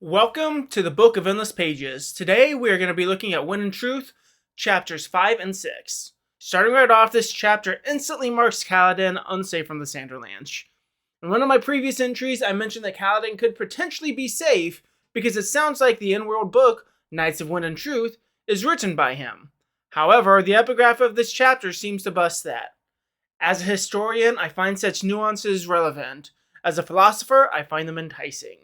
Welcome to the Book of Endless Pages. Today we are going to be looking at Wind and Truth, chapters 5 and 6. Starting right off, this chapter instantly marks Kaladin unsafe from the Sanderlanche. In one of my previous entries, I mentioned that Kaladin could potentially be safe because it sounds like the in-world book, Knights of Wind and Truth, is written by him. However, the epigraph of this chapter seems to bust that. As a historian, I find such nuances relevant. As a philosopher, I find them enticing.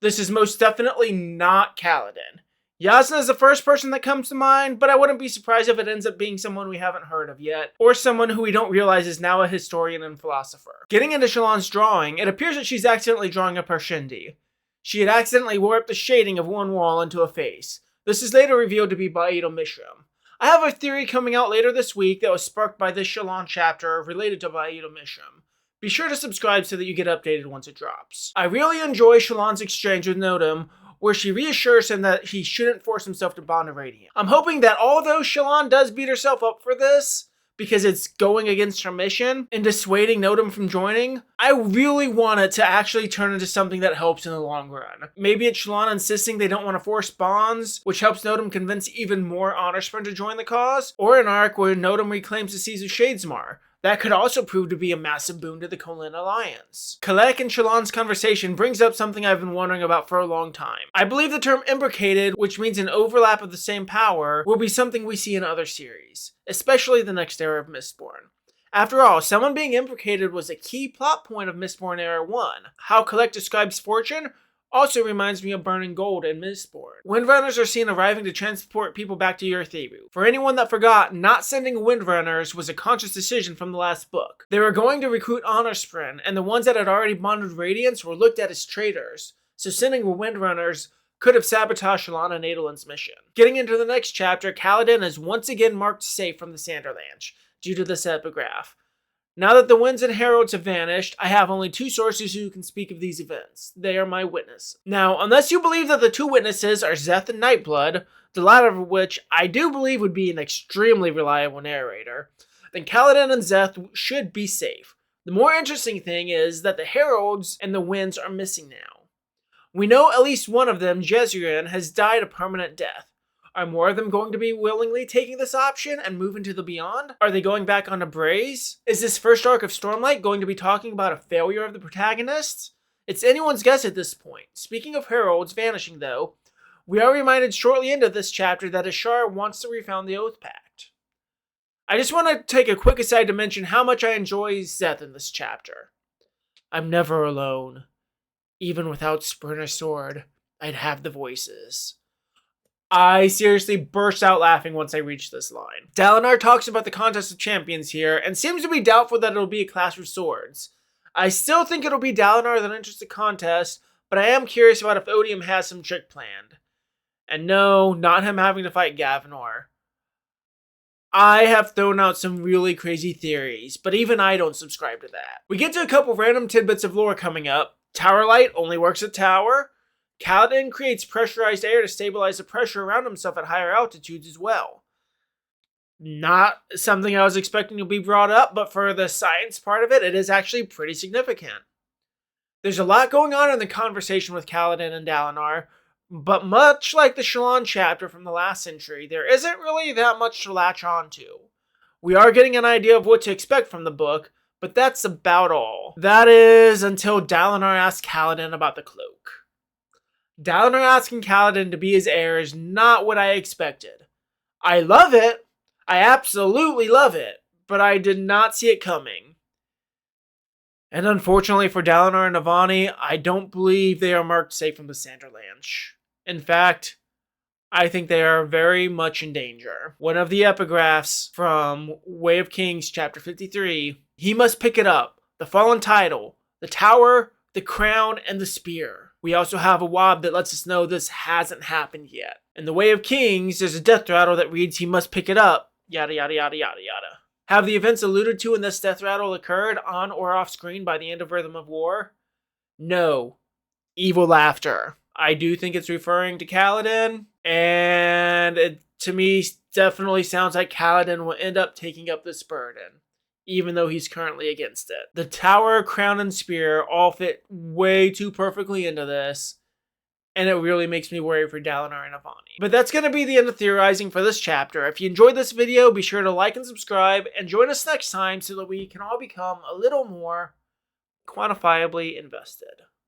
This is most definitely not Kaladin. Yasna is the first person that comes to mind, but I wouldn't be surprised if it ends up being someone we haven't heard of yet, or someone who we don't realize is now a historian and philosopher. Getting into Shallan's drawing, it appears that she's accidentally drawing up her shindy. She had accidentally warped the shading of one wall into a face. This is later revealed to be Ba'idel Mishram. I have a theory coming out later this week that was sparked by this Shallan chapter related to Ba'idel Mishram. Be sure to subscribe so that you get updated once it drops. I really enjoy Shallan's exchange with Nodum, where she reassures him that he shouldn't force himself to bond to Radiant. I'm hoping that although Shallan does beat herself up for this, because it's going against her mission, and dissuading Nodum from joining, I really want it to actually turn into something that helps in the long run. Maybe it's Shallan insisting they don't want to force bonds, which helps Nodum convince even more Honorsprn to join the cause, or an arc where Nodum reclaims the Seas of Shadesmar. That could also prove to be a massive boon to the Kholin Alliance. Kalek and Shallan's conversation brings up something I've been wondering about for a long time. I believe the term imbricated, which means an overlap of the same power, will be something we see in other series, especially the next era of Mistborn. After all, someone being imbricated was a key plot point of Mistborn Era 1. How Kalek describes Fortune also reminds me of Burning Gold and Mistborn. Windrunners are seen arriving to transport people back to Yurtheru. For anyone that forgot, not sending Windrunners was a conscious decision from the last book. They were going to recruit Honorsprn, and the ones that had already bonded Radiance were looked at as traitors, so sending Windrunners could have sabotaged Shallan and Adolin's mission. Getting into the next chapter, Kaladin is once again marked safe from the Sanderlanche, due to this epigraph. Now that the Winds and Heralds have vanished, I have only two sources who can speak of these events. They are my witnesses. Now, unless you believe that the two witnesses are Szeth and Nightblood, the latter of which I do believe would be an extremely reliable narrator, then Kaladin and Szeth should be safe. The more interesting thing is that the Heralds and the Winds are missing now. We know at least one of them, Jezrien, has died a permanent death. Are more of them going to be willingly taking this option and moving to the beyond? Are they going back on a Braze? Is this first arc of Stormlight going to be talking about a failure of the protagonists? It's anyone's guess at this point. Speaking of Heralds vanishing though, we are reminded shortly into this chapter that Ashar wants to refound the Oath Pact. I just want to take a quick aside to mention how much I enjoy Szeth in this chapter. I'm never alone. Even without Spurner's sword, I'd have the voices. I seriously burst out laughing once I reached this line. Dalinar talks about the contest of champions here, and seems to be doubtful that it'll be a clash of swords. I still think it'll be Dalinar that enters the contest, but I am curious about if Odium has some trick planned. And no, not him having to fight Gavinor. I have thrown out some really crazy theories, but even I don't subscribe to that. We get to a couple random tidbits of lore coming up. Tower Light only works at Tower. Kaladin creates pressurized air to stabilize the pressure around himself at higher altitudes as well. Not something I was expecting to be brought up, but for the science part of it, it is actually pretty significant. There's a lot going on in the conversation with Kaladin and Dalinar, but much like the Shallan chapter from the last century, there isn't really that much to latch on to. We are getting an idea of what to expect from the book, but that's about all. That is until Dalinar asks Kaladin about the cloak. Dalinar asking Kaladin to be his heir is not what I expected. I love it. I absolutely love it. But I did not see it coming. And unfortunately for Dalinar and Navani, I don't believe they are marked safe from the Sanderlanche. In fact, I think they are very much in danger. One of the epigraphs from Way of Kings chapter 53, he must pick it up. The fallen title, the tower, the crown, and the spear. We also have a wob that lets us know this hasn't happened yet. In the Way of Kings, there's a death rattle that reads he must pick it up, yada yada yada yada yada. Have the events alluded to in this death rattle occurred on or off screen by the end of Rhythm of War? No. Evil laughter. I do think it's referring to Kaladin, and it to me definitely sounds like Kaladin will end up taking up this burden. even though he's currently against it. The tower, crown, and spear all fit way too perfectly into this, and it really makes me worry for Dalinar and Avani. But that's going to be the end of theorizing for this chapter. If you enjoyed this video, be sure to like and subscribe, and join us next time so that we can all become a little more quantifiably invested.